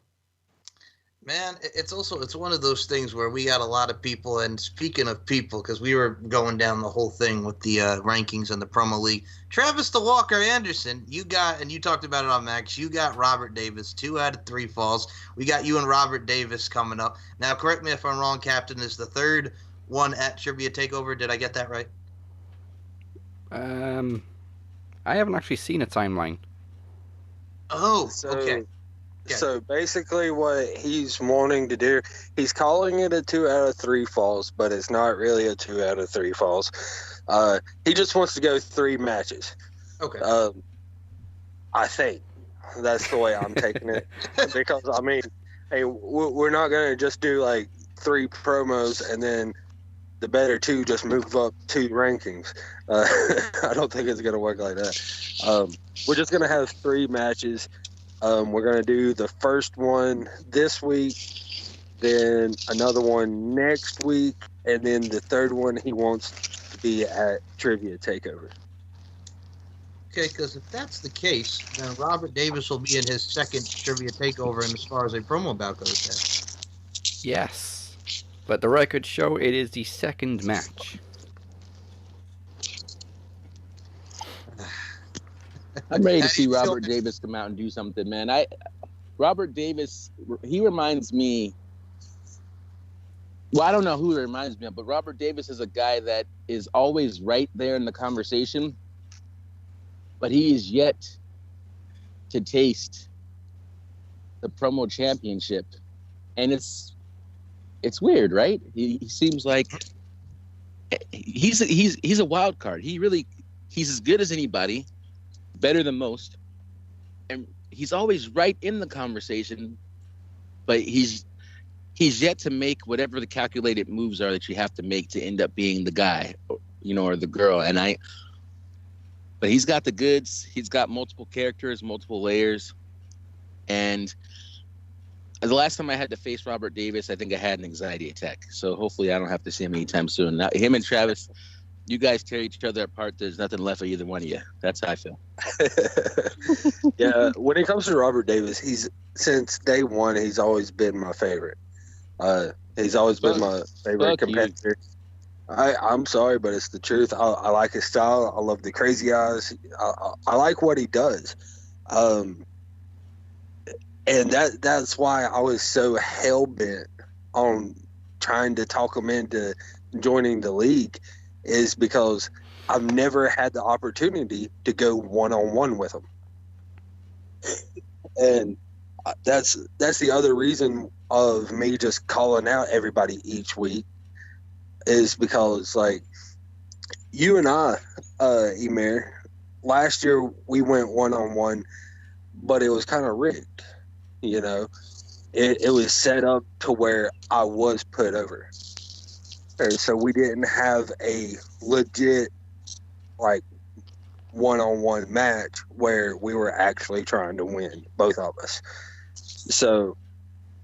Man, it's one of those things where we got a lot of people, and speaking of people, because we were going down the whole thing with the rankings and the promo league. Travis the Walker Anderson, you got, and you talked about it on Max, you got Robert Davis, 2 out of 3 falls. We got you and Robert Davis coming up. Now, correct me if I'm wrong, Captain, is the third one at Trivia Takeover. Did I get that right? I haven't actually seen a timeline. Oh, okay. Okay. So basically what he's wanting to do, he's calling it a 2 out of 3 falls, but it's not really a 2 out of 3 falls. He just wants to go 3 matches. Okay. I think that's the way I'm taking it. Because, I mean, hey, we're not going to just do like 3 promos and then the better 2 just move up 2 rankings. I don't think it's going to work like that. We're just going to have 3 matches. We're going to do the first one this week, then another one next week, and then the third one he wants to be at Trivia Takeover. Okay, because if that's the case, then Robert Davis will be in his second Trivia Takeover, and as far as a promo bout goes, then. Yes. Let the record show it is the second match. I'm ready to see Robert Davis come out and do something, man. Robert Davis, he reminds me. Well, I don't know who he reminds me of, but Robert Davis is a guy that is always right there in the conversation, but he is yet to taste the promo championship, and it's weird, right? He seems like he's a wild card. He's as good as anybody. Better than most, and he's always right in the conversation, but he's yet to make whatever the calculated moves are that you have to make to end up being the guy, or the girl. But he's got the goods. He's got multiple characters, multiple layers, and the last time I had to face Robert Davis, I think I had an anxiety attack. So hopefully I don't have to see him anytime soon. Now, him and Travis, you guys tear each other apart. There's nothing left of either one of you. That's how I feel. Yeah, when it comes to Robert Davis, since day one, he's always been my favorite. He's always been my favorite competitor. I'm sorry, but it's the truth. I like his style. I love the crazy eyes. I like what he does. And that's why I was so hell-bent on trying to talk him into joining the league, is because I've never had the opportunity to go one-on-one with him. And that's the other reason of me just calling out everybody each week is because like you and I, Emir, last year we went 1-on-1, but it was kind of rigged. You know, it was set up to where I was put over. And so we didn't have a legit like 1-on-1 match where we were actually trying to win, both of us. So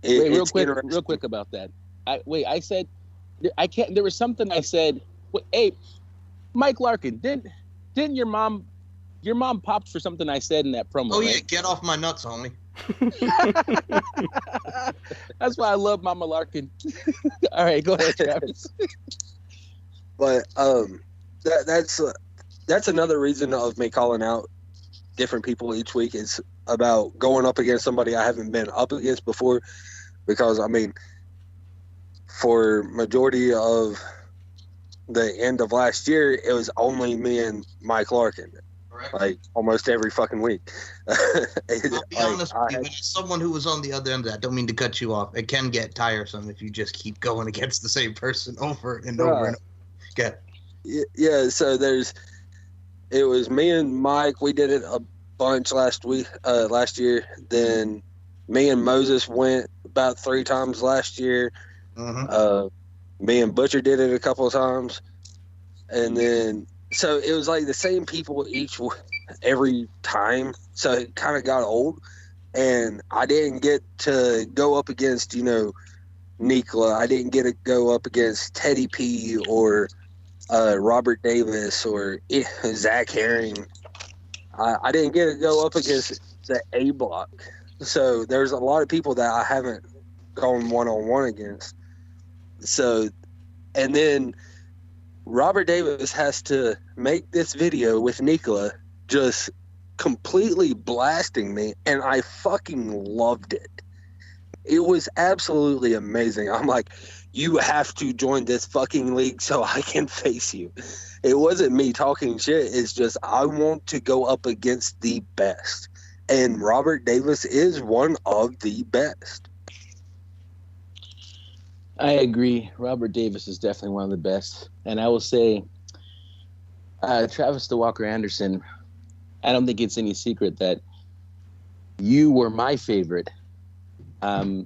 wait, real quick about that. I said I can't. There was something I said. Hey, Mike Larkin, didn't your mom popped for something I said in that promo? Oh yeah, right? get off my nuts, homie. That's why I love Mama Larkin. All right, go ahead, Travis. But that's another reason of me calling out different people each week is about going up against somebody I haven't been up against before, because I mean, for majority of the end of last year, it was only me and Mike Larkin. Correct. Like almost every fucking week. I'll be honest with you, as someone who was on the other end of that, don't mean to cut you off. It can get tiresome if you just keep going against the same person over and over and over. Okay. Yeah, so it was me and Mike. We did it a bunch last year. Then me and Moses went about 3 times last year. Me and Butcher did it a couple of times, and then so it was like the same people every time. So it kind of got old, and I didn't get to go up against Nikola. I didn't get to go up against Teddy P or Robert Davis or Zach Herring. I didn't get to go up against the A block. So there's a lot of people that I haven't gone 1-on-1 against. So, and then Robert Davis has to make this video with Nikola just completely blasting me, and I fucking loved it. It was absolutely amazing. I'm like, you have to join this fucking league so I can face you. It wasn't me talking shit. It's just I want to go up against the best. And Robert Davis is one of the best. I agree. Robert Davis is definitely one of the best. And I will say, Travis the Walker Anderson, I don't think it's any secret that you were my favorite. I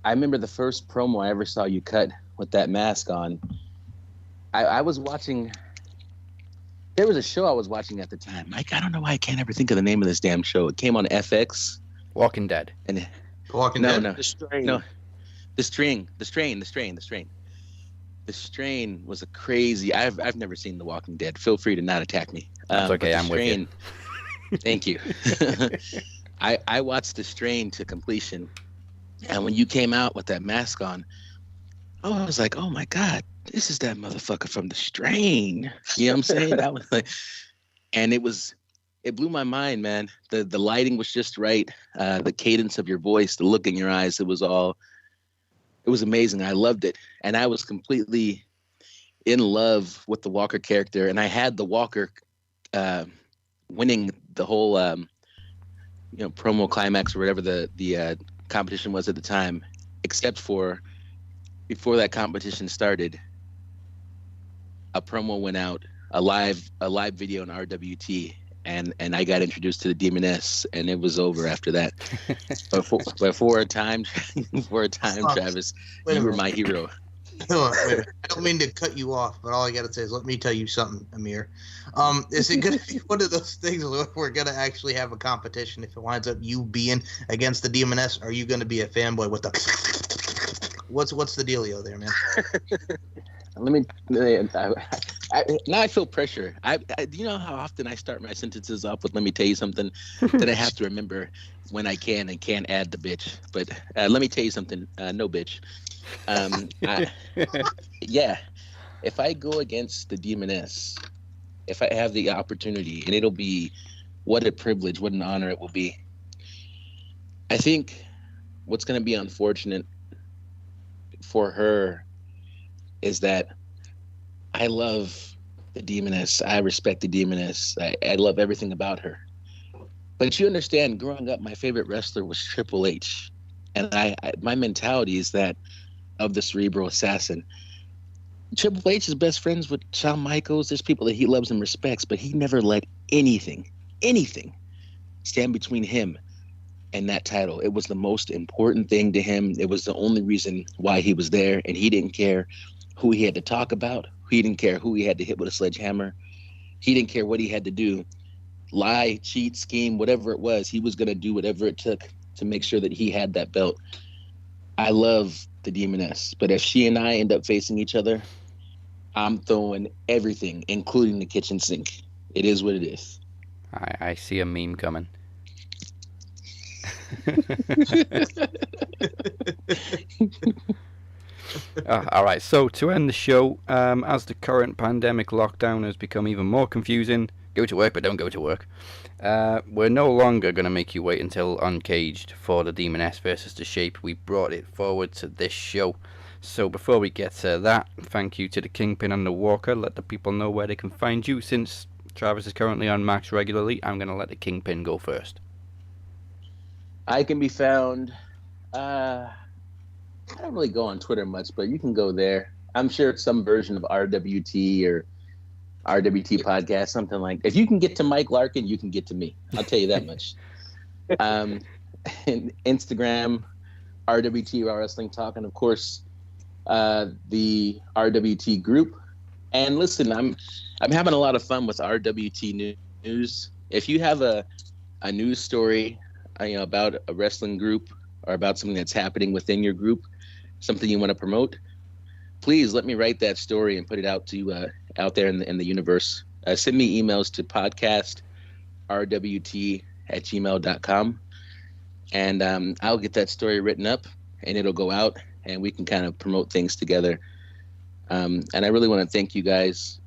remember the first promo I ever saw you cut with that mask on. I was watching. There was a show I was watching at the time. Mike, I don't know why I can't ever think of the name of this damn show. It came on FX. Walking Dead. And Walking Dead. The Strain was a crazy. I've never seen The Walking Dead. Feel free to not attack me. That's okay. I'm with you. Thank you. I watched The Strain to completion, and when you came out with that mask on, I was like, oh my god, this is that motherfucker from The Strain. You know what I'm saying? That was like, and it blew my mind, man. The lighting was just right. The cadence of your voice, the look in your eyes, it was amazing. I loved it. And I was completely in love with the Walker character. And I had the Walker winning the whole promo climax or whatever the competition was at the time, except for before that competition started, a promo went out, a live video on RWT, and I got introduced to the Demoness, and it was over after that. but for a time, Travis, you were my hero. I don't mean to cut you off, but all I gotta say is let me tell you something, Amir. Is it gonna be one of those things where we're gonna actually have a competition if it winds up you being against the Demoness? Or are you gonna be a fanboy with the what's the dealio there, man? Let me. Now I feel pressure. Do you know how often I start my sentences off with "Let me tell you something" that I have to remember when I can and can't add the bitch. But let me tell you something. No bitch. Yeah. If I go against the Demoness, if I have the opportunity, and it'll be what a privilege, what an honor it will be. I think what's going to be unfortunate for her is that I love the Demoness. I respect the Demoness. I love everything about her. But you understand, growing up, my favorite wrestler was Triple H, and my mentality is that of the cerebral assassin. Triple H is best friends with Shawn Michaels. There's people that he loves and respects, but he never let anything stand between him and that title. It was the most important thing to him. It was the only reason why he was there, and he didn't care who he had to talk about. He didn't care who he had to hit with a sledgehammer. He didn't care what he had to do. Lie, cheat, scheme, whatever it was, he was going to do whatever it took to make sure that he had that belt. I love the Demoness, but if she and I end up facing each other, I'm throwing everything, including the kitchen sink. It is what it is. I see a meme coming. All right, so to end the show, as the current pandemic lockdown has become even more confusing, go to work but don't go to work, we're no longer going to make you wait until Uncaged for the Demoness versus the Shape. We brought it forward to this show. So before we get to that, thank you to the Kingpin and the Walker. Let the people know where they can find you. Since Travis is currently on Max regularly, I'm going to let the Kingpin go first. I can be found, I don't really go on Twitter much, but you can go there. I'm sure it's some version of RWT or RWT podcast, something like that. If you can get to Mike Larkin, you can get to me. I'll tell you that much. And Instagram, RWT Raw Wrestling Talk, and of course, the RWT group. And listen, I'm having a lot of fun with RWT News. If you have a news story, about a wrestling group or about something that's happening within your group, something you want to promote, please let me write that story and put it out to out there in the universe. Send me emails to podcastrwt@gmail.com, and I'll get that story written up and it'll go out and we can kind of promote things together. And I really want to thank you guys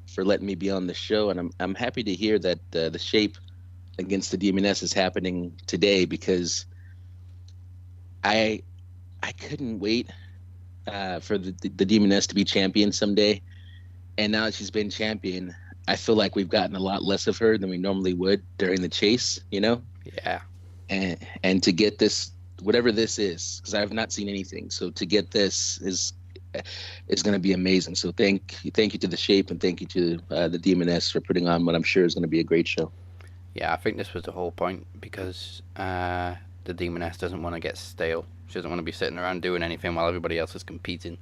for letting me be on the show, and I'm happy to hear that the Shape against the Demoness is happening today, because I couldn't wait for the Demoness to be champion someday. And now that she's been champion, I feel like we've gotten a lot less of her than we normally would during the chase, Yeah. And to get this, whatever this is, because I have not seen anything, so to get this is going to be amazing. So thank you to the Shape, and thank you to the Demoness for putting on what I'm sure is going to be a great show. Yeah, I think this was the whole point, because the Demoness doesn't want to get stale. She doesn't want to be sitting around doing anything while everybody else is competing.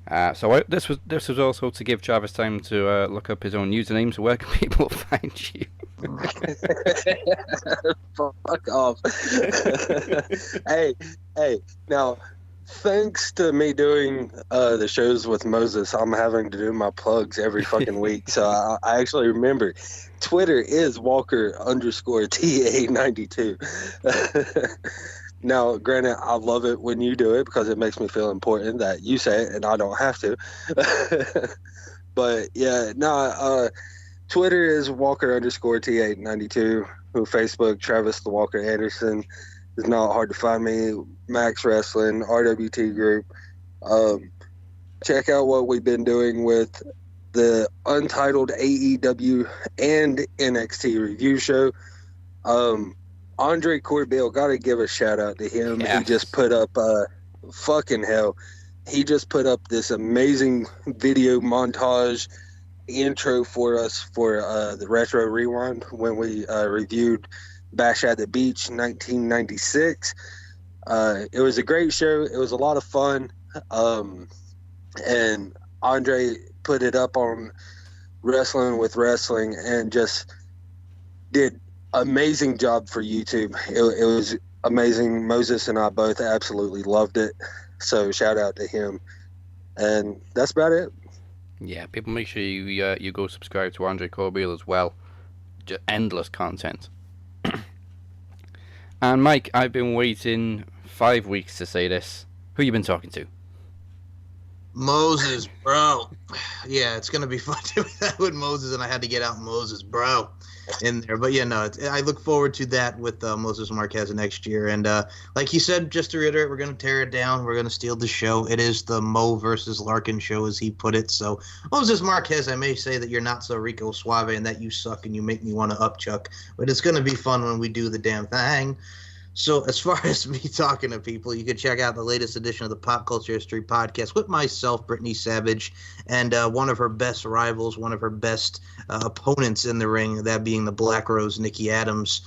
This was also to give Travis time to look up his own username. So where can people find you? Fuck off. Hey, now, thanks to me doing the shows with Moses, I'm having to do my plugs every fucking week. So I actually remember Twitter is Walker_TA92. Now, granted, I love it when you do it because it makes me feel important that you say it and I don't have to. But yeah, Twitter is Walker_TA92. Facebook, Travis the Walker Anderson. It's not hard to find me. Max Wrestling, RWT Group. Check out what we've been doing with the Untitled AEW and NXT review show. Andre Corbell, gotta give a shout out to him. Yes. He just put up fucking hell. He just put up this amazing video montage intro for us for the Retro Rewind when we reviewed Bash at the Beach 1996. It was a great show. It was a lot of fun. And Andre put it up on Wrestling with Wrestling and just did amazing job for YouTube. It was amazing. Moses and I both absolutely loved it. So shout out to him. And that's about it. Yeah, people, make sure you go subscribe to Andre Corbell as well. Just endless content. And Mike, I've been waiting 5 weeks to say this. Who you been talking to? Moses, bro. Yeah, it's gonna be fun doing that with Moses, and I had to get out Moses, bro, in there. But yeah, no, I look forward to that with Moses Marquez next year. And like he said, just to reiterate, we're gonna tear it down. We're gonna steal the show. It is the Mo versus Larkin show, as he put it. So Moses Marquez, I may say that you're not so Rico Suave, and that you suck, and you make me want to upchuck. But it's gonna be fun when we do the damn thing. So, as far as me talking to people, you can check out the latest edition of the Pop Culture History Podcast with myself, Brittany Savage, and one of her best rivals, one of her best opponents in the ring, that being the Black Rose, Nikki Adams.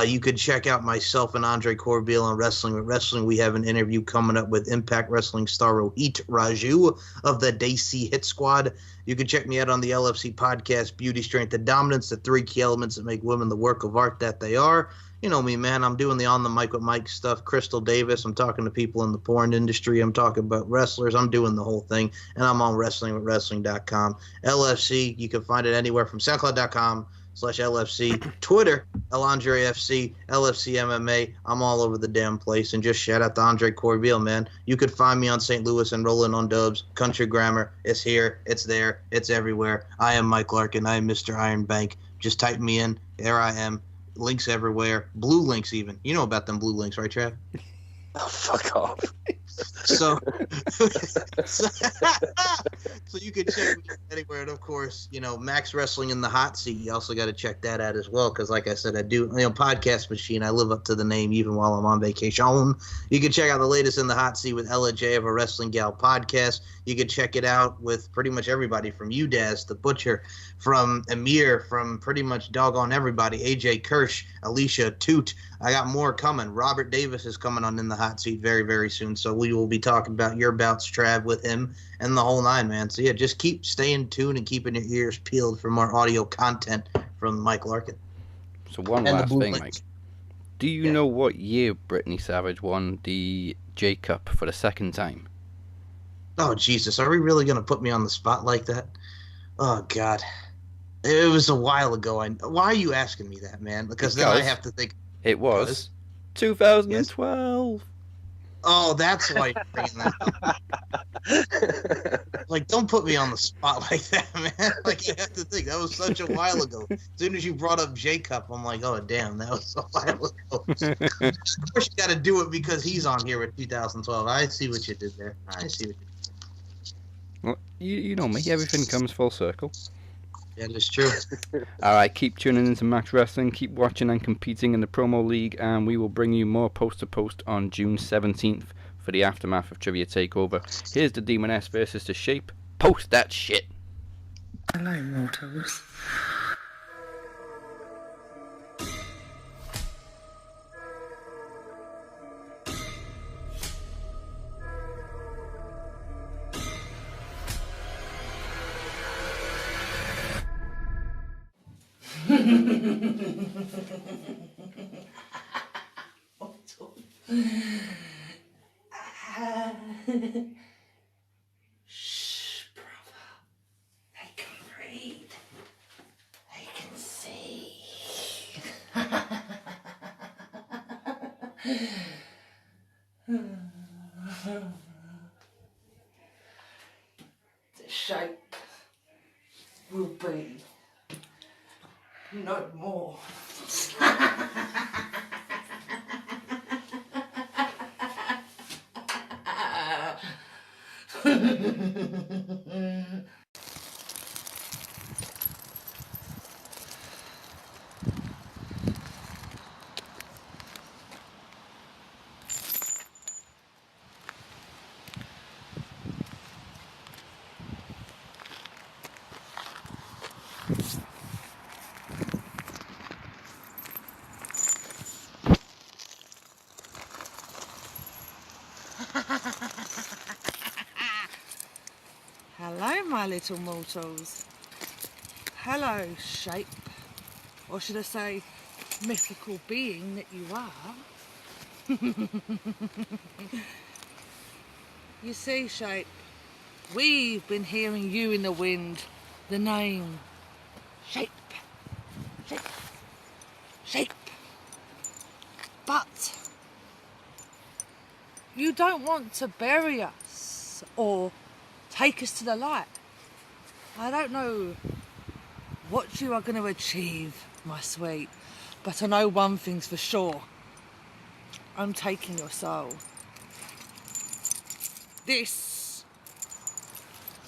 You could check out myself and Andre Corbeil on Wrestling with Wrestling. We have an interview coming up with Impact Wrestling star Rohit Raju of the Dazzy Hit Squad. You can check me out on the LFC podcast, Beauty, Strength, and Dominance, the three key elements that make women the work of art that they are. You know me, man. I'm doing the On the Mic with Mike stuff. Crystal Davis. I'm talking to people in the porn industry. I'm talking about wrestlers. I'm doing the whole thing. And I'm on WrestlingWithWrestling.com. LFC, you can find it anywhere from SoundCloud.com/LFC. Twitter, ElandreFC, LFC MMA. I'm all over the damn place. And just shout out to Andre Corbeil, man. You could find me on St. Louis and Rolling on Dubs. Country Grammar. It's here. It's there. It's everywhere. I am Mike Larkin. I am Mr. Iron Bank. Just type me in. There I am. Links everywhere. Blue links even. You know about them blue links, right, Trav? Oh, fuck off. So, so you can check me anywhere. And of course, you know, Max Wrestling in the Hot Seat. You also got to check that out as well. Because like I said, I do, you know, podcast machine. I live up to the name even while I'm on vacation. You can check out the latest in the Hot Seat with Ella J of a Wrestling Gal podcast. You can check it out with pretty much everybody from you, Daz, the Butcher, from Amir, from pretty much doggone everybody. AJ Kirsch, Alicia Toot. I got more coming. Robert Davis is coming on In the Hot Seat very, very soon. So we will be talking about your bouts, Trav, with him and the whole nine, man. So yeah, just keep staying tuned and keeping your ears peeled for more audio content from Mike Larkin. So one And the last blue thing, links. Mike. Do you know what year Brittany Savage won the J Cup for the second time? Oh, Jesus. Are we really going to put me on the spot like that? Oh, God. It was a while ago. Why are you asking me that, man? Because then I have to think. It was 2012. Oh, that's why you're bringing that up. Like, don't put me on the spot like that, man. Like, you have to think. That was such a while ago. As soon as you brought up J-Cup, I'm like, oh, damn, that was a while ago. Of course, you got to do it because he's on here with 2012. I see what you did there. Well, you know me. Everything comes full circle. Yeah, that's true. Alright, keep tuning into Max Wrestling, keep watching and competing in the promo league, and we will bring you more post to post on June 17th for the aftermath of Trivia Takeover. Here's the Demoness versus the Shape. Post that shit! Hello, mortals. Shh, brother. They can read. They can see. The shape will be no more. Hello, my little mortals. Hello, shape. Or should I say, mythical being that you are. You see, shape, we've been hearing you in the wind. The name. Shape. Shape. Shape. But you don't want to bury us or Take us to the light. I don't know what you are going to achieve, my sweet, but I know one thing's for sure. I'm taking your soul. This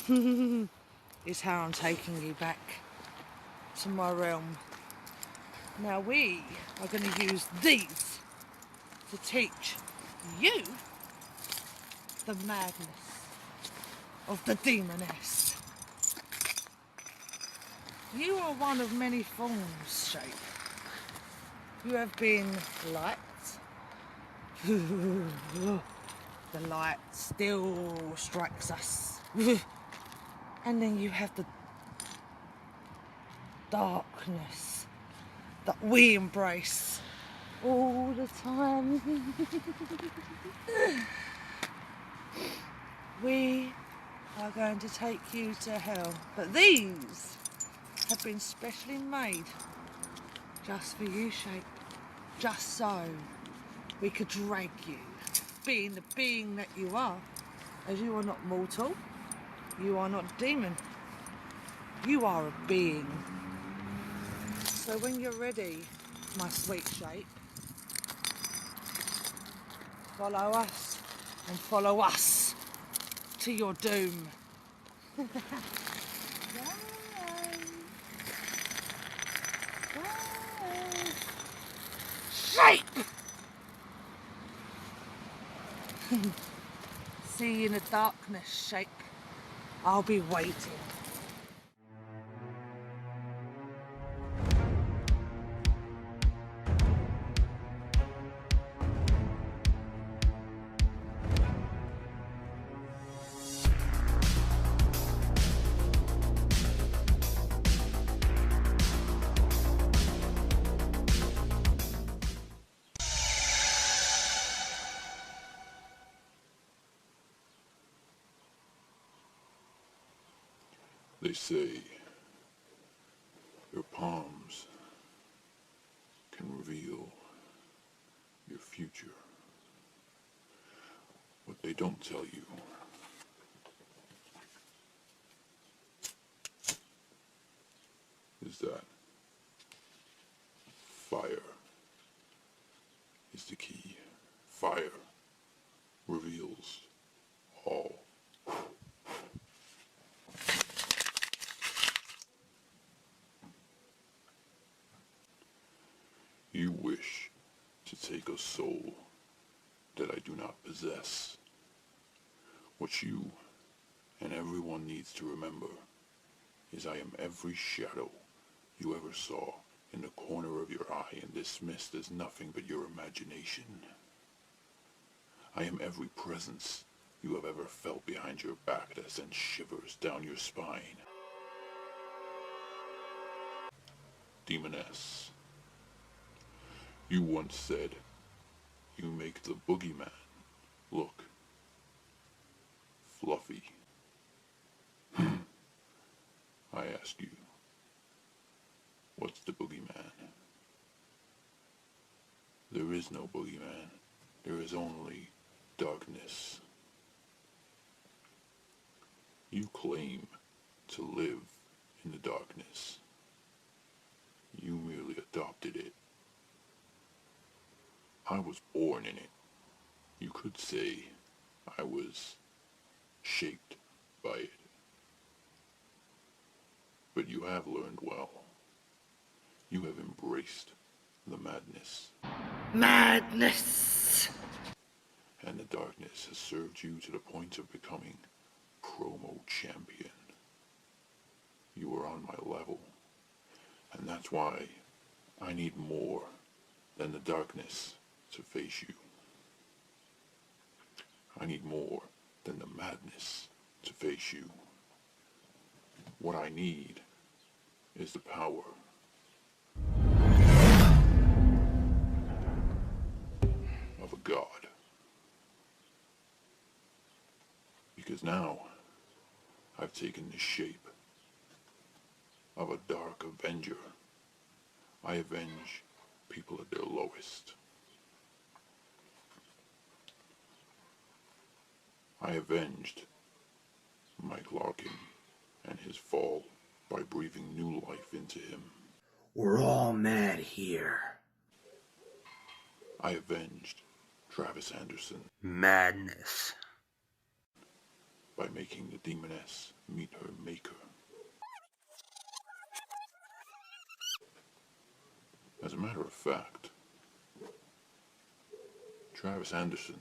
is how I'm taking you back to my realm. Now we are going to use these to teach you the madness of the demoness. You are one of many forms, Shape. You have been light. The light still strikes us. And then you have the darkness that we embrace all the time. We are going to take you to hell. But these have been specially made just for you, Shape. Just so we could drag you, being the being that you are, as you are not mortal, you are not demon, you are a being. So when you're ready, my sweet Shape, follow us and follow us to your doom. Bye. Bye. Shape! See you in the darkness, Shape. I'll be waiting. They say your palms can reveal your future. What they don't tell you is that fire is the key. Fire reveals all. You wish to take a soul that I do not possess. What you and everyone needs to remember is I am every shadow you ever saw in the corner of your eye and dismissed as nothing but your imagination. I am every presence you have ever felt behind your back that sends shivers down your spine. Demoness, you once said you make the boogeyman look fluffy. I ask you, what's the boogeyman? There is no boogeyman. There is only darkness. You claim to live in the darkness. You merely adopted it. I was born in it. You could say I was shaped by it. But you have learned well. You have embraced the madness. Madness! And the darkness has served you to the point of becoming promo champion. You are on my level. And that's why I need more than the darkness to face you. I need more than the madness to face you. What I need is the power of a god. Because now I've taken the shape of a dark avenger. I avenge people at their lowest. I avenged Mike Larkin and his fall by breathing new life into him. We're all mad here. I avenged Travis Anderson Madness. by making the Demoness meet her maker. As a matter of fact, Travis Anderson